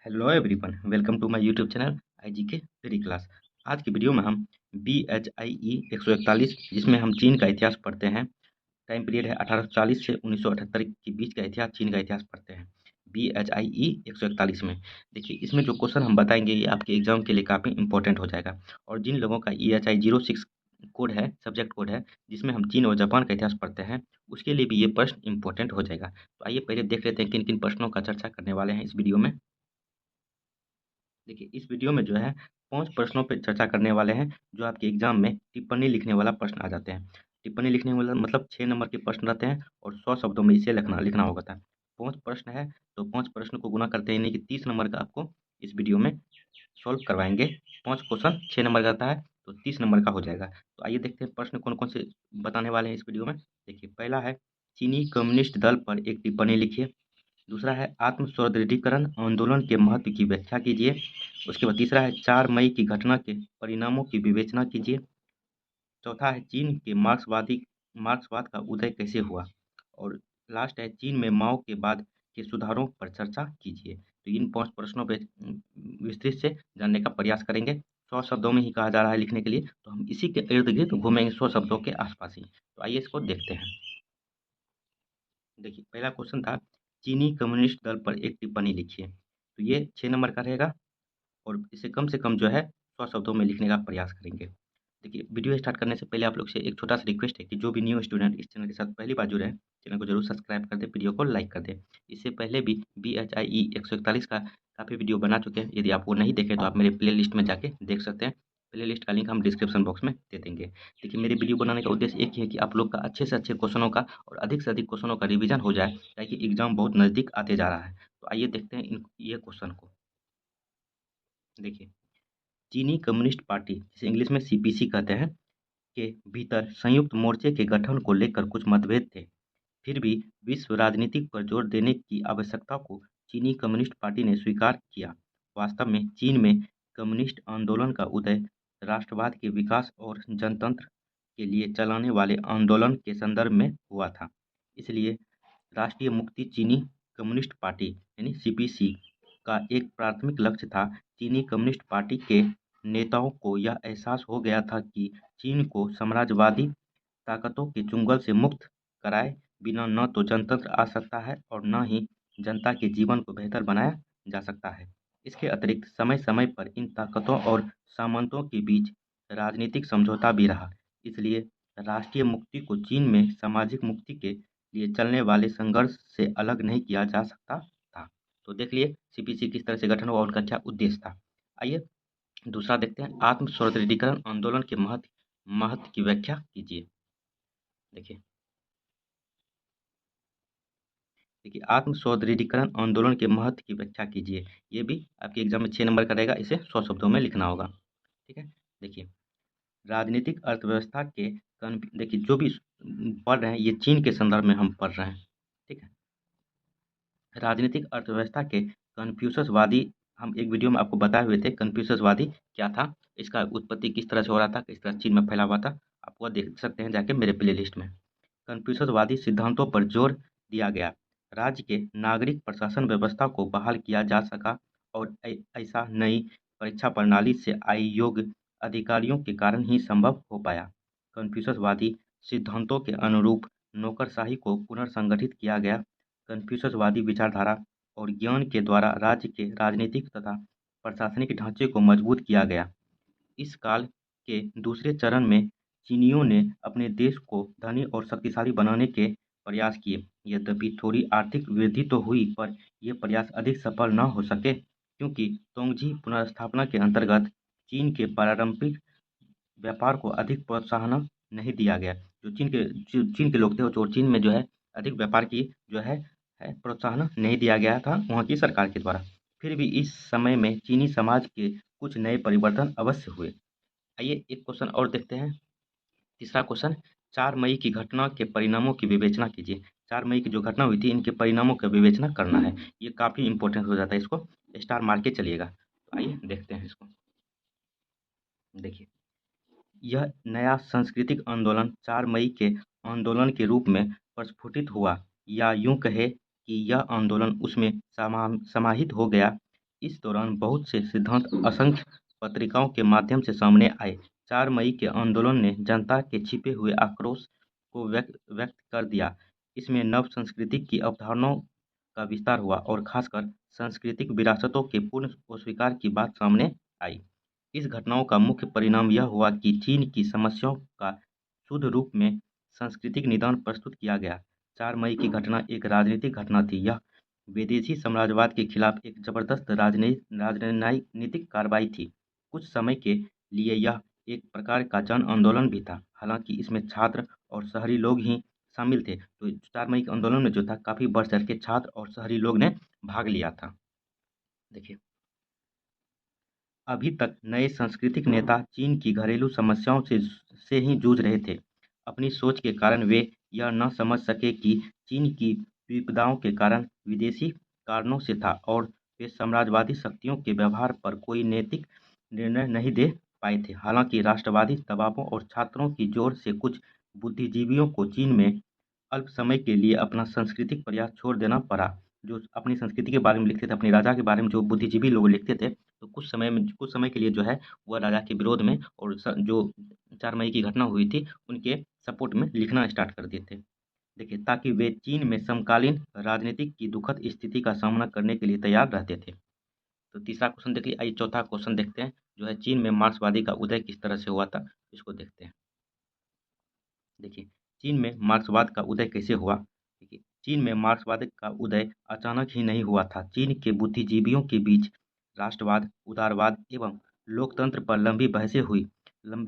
Hello everyone, welcome to my YouTube channel IGK free class. आज की video में हम BHIE 141 जिसमें हम चीन का इतिहास पढ़ते हैं। टाइम पीरियड है 1840 से 1978 के बीच का इतिहास, चीन का इतिहास पढ़ते हैं BHIE 141 में। देखिए, इसमें जो क्वेश्चन हम बताएंगे ये आपके एग्जाम के लिए काफ़ी इंपॉर्टेंट हो जाएगा। और जिन लोगों का EHI 06 कोड है, सब्जेक्ट कोड है, जिसमें हम चीन और जापान का इतिहास पढ़ते हैं, उसके लिए भी ये प्रश्न इंपॉर्टेंट हो जाएगा। तो आइए पहले देख लेते हैं किन किन प्रश्नों का चर्चा करने वाले हैं इस वीडियो में। देखिए, इस वीडियो में जो है 5 प्रश्नों पे चर्चा करने वाले हैं, जो आपके एग्जाम में टिप्पणी लिखने वाला प्रश्न आ जाते हैं। टिप्पणी लिखने वाला मतलब 6 नंबर के प्रश्न रहते हैं और 100 शब्दों में इसे लिखना लिखना होगा था। 5 प्रश्न है, तो 5 प्रश्न को गुना करते हैं, यानी कि 30 नंबर का आपको इस वीडियो में सॉल्व करवाएंगे। 5 क्वेश्चन 6 नंबर का आता है, तो 30 नंबर का हो जाएगा। तो आइए देखते हैं प्रश्न कौन-कौन से बताने वाले हैं इस वीडियो में। देखिए, पहला है चीनी कम्युनिस्ट दल पर एक टिप्पणी लिखिए। दूसरा है आत्म सुदृढ़ीकरण आंदोलन के महत्व की व्याख्या कीजिए। उसके बाद तीसरा है 4 मई की घटना के परिणामों की विवेचना कीजिए। चौथा है चीन के मार्क्सवाद का उदय कैसे हुआ। और लास्ट है चीन में माओ के बाद के सुधारों पर चर्चा कीजिए। तो इन 5 प्रश्नों पे विस्तृत से जानने का प्रयास करेंगे। 100 शब्दों में ही कहा जा रहा है लिखने के लिए, तो हम इसी के इर्द-गिर्द घूमेंगे, 100 शब्दों के आसपास ही। तो आइए इसको देखते हैं। देखिए, पहला क्वेश्चन था चीनी कम्युनिस्ट दल पर एक टिप्पणी लिखिए। तो ये 6 नंबर का रहेगा और इसे कम से कम जो है 100 शब्दों में लिखने का प्रयास करेंगे। देखिए, वीडियो स्टार्ट करने से पहले आप लोग से एक छोटा-सा रिक्वेस्ट है कि जो भी न्यू स्टूडेंट इस चैनल के साथ पहली बार जुड़े हैं, चैनल को ज़रूर सब्सक्राइब कर दें, वीडियो को लाइक कर दें। इससे पहले भी BHIE 141 का काफ़ी वीडियो बना चुके हैं। यदि आप वो नहीं देखे तो आप मेरे प्लेलिस्ट में जाके देख सकते हैं। प्लेलिस्ट का लिंक हम डिस्क्रिप्शन बॉक्स में दे देंगे। देखिए, मेरी वीडियो बनाने का उद्देश्य एक ही है कि आप लोग का अच्छे से अच्छे क्वेश्चनों का और अधिक से अधिक क्वेश्चनों का रिवीजन हो जाए, ताकि एग्ज़ाम बहुत नज़दीक आते जा रहा है। तो आइए देखते हैं ये क्वेश्चन को। देखिए, चीनी कम्युनिस्ट पार्टी, जिसे इंग्लिश में CPC कहते हैं, के भीतर संयुक्त मोर्चे के गठन को लेकर कुछ मतभेद थे। फिर भी विश्व राजनीति पर जोर देने की आवश्यकता को चीनी कम्युनिस्ट पार्टी ने स्वीकार किया। वास्तव में चीन में कम्युनिस्ट आंदोलन का उदय राष्ट्रवाद के विकास और जनतंत्र के लिए चलाने वाले आंदोलन के संदर्भ में हुआ था। इसलिए राष्ट्रीय मुक्ति चीनी कम्युनिस्ट पार्टी यानी CPC का एक प्राथमिक लक्ष्य था। चीनी कम्युनिस्ट पार्टी के नेताओं को यह एहसास हो गया था कि चीन को साम्राज्यवादी ताकतों के चुंगल से मुक्त कराए बिना न तो जनतंत्र आ सकता है और न ही जनता के जीवन को बेहतर बनाया जा सकता है। इसके अतिरिक्त समय-समय पर इन ताकतों और सामंतों के बीच राजनीतिक समझौता भी रहा। इसलिए राष्ट्रीय मुक्ति को चीन में सामाजिक मुक्ति के लिए चलने वाले संघर्ष से अलग नहीं किया जा सकता था। तो देख लिए CPC किस तरह से गठन हुआ और उनका क्या उद्देश्य था। आइए दूसरा देखते हैं आत्म सुदृढ़ीकरण आंदोलन के महत्व महत्व की व्याख्या कीजिए। देखिए देखिए आत्म सुदृढ़ीकरण आंदोलन के महत्व की व्याख्या कीजिए। ये भी आपके एग्जाम में 6 नंबर का रहेगा, इसे 100 शब्दों में लिखना होगा। ठीक है, देखिए राजनीतिक अर्थव्यवस्था के देखिए जो भी पढ़ रहे हैं ये चीन के संदर्भ में हम पढ़ रहे हैं। ठीक है, राजनीतिक अर्थव्यवस्था के कन्फ्यूशसवादी, हम एक वीडियो में आपको बताए हुए थे कन्फ्यूशसवादी क्या था, इसका उत्पत्ति किस तरह से हो रहा था, किस तरह चीन में फैला हुआ था। आप वो देख सकते हैं जाके मेरे प्ले लिस्ट में। कन्फ्यूशसवादी सिद्धांतों पर जोर दिया गया। राज्य के नागरिक प्रशासन व्यवस्था को बहाल किया जा सका और ऐसा नई परीक्षा प्रणाली से आए योग्य अधिकारियों के कारण ही संभव हो पाया। कन्फ्यूशसवादी सिद्धांतों के अनुरूप नौकरशाही को पुनर्संगठित किया गया। कन्फ्यूशसवादी विचारधारा और ज्ञान के द्वारा राज्य के राजनीतिक तथा प्रशासनिक ढांचे को मजबूत किया गया। इस काल के दूसरे चरण में चीनियों ने अपने देश को धनी और शक्तिशाली बनाने के प्रयास किए। यद्यपि थोड़ी आर्थिक वृद्धि तो हुई, पर ये प्रयास अधिक सफल न हो सके, क्योंकि तोंगजी पुनर्स्थापना के अंतर्गत चीन के पारंपरिक व्यापार को अधिक प्रोत्साहन नहीं दिया गया। जो चीन के लोग थे और चीन में जो है अधिक व्यापार की जो है प्रोत्साहन नहीं दिया गया था वहाँ की सरकार के द्वारा। फिर भी इस समय में चीनी समाज के कुछ नए परिवर्तन अवश्य हुए। आइए एक क्वेश्चन और देखते हैं। तीसरा क्वेश्चन 4 मई की घटना के परिणामों की विवेचना कीजिए। 4 मई की जो घटना हुई थी इनके परिणामों का विवेचना करना है। ये काफ़ी इंपॉर्टेंट हो जाता है, इसको स्टार मार के चलिएगा। तो आइए देखते हैं इसको। देखिए, यह नया सांस्कृतिक आंदोलन 4 मई के आंदोलन के रूप में प्रस्फुटित हुआ, या यूं कहें कि यह आंदोलन उसमें समाहित हो गया। इस दौरान बहुत से सिद्धांत असंख्य पत्रिकाओं के माध्यम से सामने आए। 4 मई के आंदोलन ने जनता के छिपे हुए आक्रोश को व्यक्त कर दिया। इसमें नव संस्कृति की अवधारणाओं का विस्तार हुआ और खासकर सांस्कृतिक विरासतों के पूर्ण अस्वीकार की बात सामने आई। इस घटनाओं का मुख्य परिणाम यह हुआ कि चीन की समस्याओं का शुद्ध रूप में सांस्कृतिक निदान प्रस्तुत किया गया। 4 मई की घटना एक राजनीतिक घटना थी। यह विदेशी साम्राज्यवाद के खिलाफ एक जबरदस्त राजनीतिक कार्रवाई थी। कुछ समय के लिए यह एक प्रकार का जन आंदोलन भी था। हालांकि इसमें छात्र और शहरी लोग ही शामिल थे। तो 4 मई के आंदोलन में जो था काफ़ी बढ़ चढ़ के छात्र और शहरी लोग ने भाग लिया था। देखिए, अभी तक नए सांस्कृतिक नेता चीन की घरेलू समस्याओं से ही जूझ रहे थे। अपनी सोच के कारण वे यह न समझ सके कि चीन की विपदाओं के कारण विदेशी कारणों से था और वे साम्राज्यवादी शक्तियों के व्यवहार पर कोई नैतिक निर्णय नहीं दे पाए थे। हालांकि राष्ट्रवादी दबावों और छात्रों की जोर से कुछ बुद्धिजीवियों को चीन में अल्प समय के लिए अपना सांस्कृतिक प्रयास छोड़ देना पड़ा। जो अपनी संस्कृति के बारे में लिखते थे, अपने राजा के बारे में जो बुद्धिजीवी लोग लिखते थे, तो कुछ समय के लिए जो है वह राजा के विरोध में और जो 4 मई की घटना हुई थी उनके सपोर्ट में लिखना स्टार्ट कर दिए थे। देखिए, ताकि वे चीन में समकालीन राजनीतिक की दुखद स्थिति का सामना करने के लिए तैयार रहते थे। तो तीसरा क्वेश्चन देख लीजिए। आइए चौथा क्वेश्चन देखते हैं, जो है चीन में मार्क्सवादी का उदय किस तरह से हुआ था, इसको देखते हैं। देखिए, चीन में मार्क्सवाद का उदय कैसे हुआ। देखिए, चीन में मार्क्सवाद का उदय अचानक ही नहीं हुआ था। चीन के बुद्धिजीवियों के बीच राष्ट्रवाद, उदारवाद एवं लोकतंत्र पर लंबी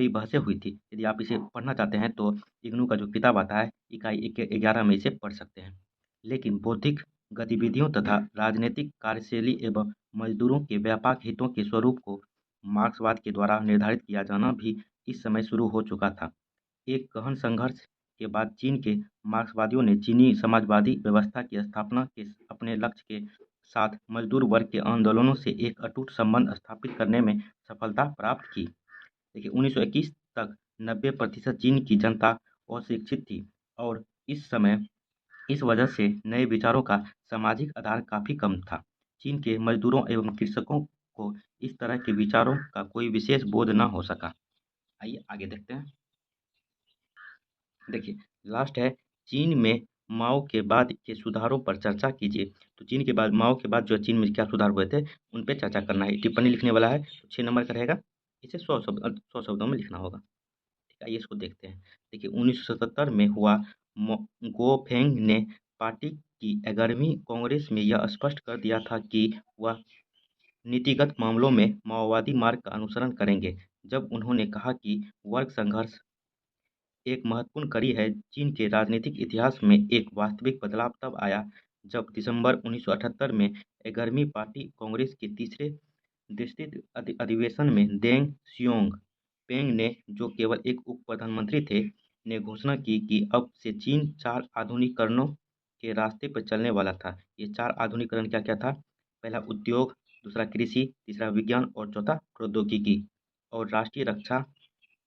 बहसें हुई थी। यदि आप इसे पढ़ना चाहते हैं तो इग्नू का जो किताब आता है इकाई 11 में इसे पढ़ सकते हैं। लेकिन बौद्धिक गतिविधियों तथा राजनीतिक कार्यशैली एवं मजदूरों के व्यापक हितों के स्वरूप को मार्क्सवाद के द्वारा निर्धारित किया जाना भी इस समय शुरू हो चुका था। एक गहन संघर्ष के बाद चीन के मार्क्सवादियों ने चीनी समाजवादी व्यवस्था की स्थापना के अपने लक्ष्य के साथ मजदूर वर्ग के आंदोलनों से एक अटूट संबंध स्थापित करने में सफलता प्राप्त की। देखिए, 1921 तक 90% चीन की जनता अशिक्षित थी और इस वजह से नए विचारों का सामाजिक आधार काफ़ी कम था। चीन के मजदूरों एवं कृषकों को इस तरह के विचारों का कोई विशेष बोध न हो सका। आइए आगे देखते हैं। देखिए, लास्ट है चीन में माओ के बाद के सुधारों पर चर्चा कीजिए। तो चीन के बाद माओ के बाद जो चीन में क्या सुधार हुए थे उन पे चर्चा करना है। टिप्पणी लिखने वाला है तो 6 नंबर का रहेगा। इसे 100 शब्दों में लिखना होगा। ठीक है, आइए इसको देखते हैं। देखिए, 1977 में हुआ गोफेंग ने पार्टी की 11वीं कांग्रेस में यह स्पष्ट कर दिया था कि वह नीतिगत मामलों में माओवादी मार्ग का अनुसरण करेंगे। जब उन्होंने कहा कि वर्ग संघर्ष एक महत्वपूर्ण कड़ी है। चीन के राजनीतिक इतिहास में एक वास्तविक बदलाव तब आया जब दिसंबर 1978 में 11वीं पार्टी कांग्रेस के तीसरे विस्तृत अधिवेशन में देंग सियोंगपेंग ने, जो केवल एक उप प्रधानमंत्री थे, ने घोषणा की कि अब से चीन 4 आधुनिकीकरणों के रास्ते पर चलने वाला था। ये 4 आधुनिकीकरण क्या-क्या था? पहला उद्योग, दूसरा कृषि, तीसरा विज्ञान और चौथा प्रौद्योगिकी और राष्ट्रीय रक्षा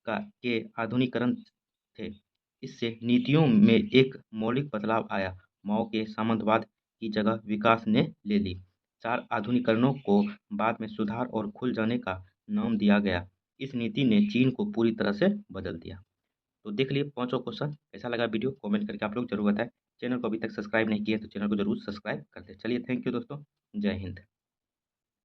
का के आधुनिकीकरण थे। इससे नीतियों में एक मौलिक बदलाव आया। माओ के सामंतवाद की जगह विकास ने ले ली। 4 आधुनिकीकरणों को बाद में सुधार और खुल जाने का नाम दिया गया। इस नीति ने चीन को पूरी तरह से बदल दिया। तो देख लिए पाँचों क्वेश्चन। कैसा लगा वीडियो कमेंट करके आप लोग जरूर बताएं। चैनल को अभी तक सब्सक्राइब नहीं किया तो चैनल को जरूर सब्सक्राइब कर दें। चलिए, थैंक यू दोस्तों। जय हिंद।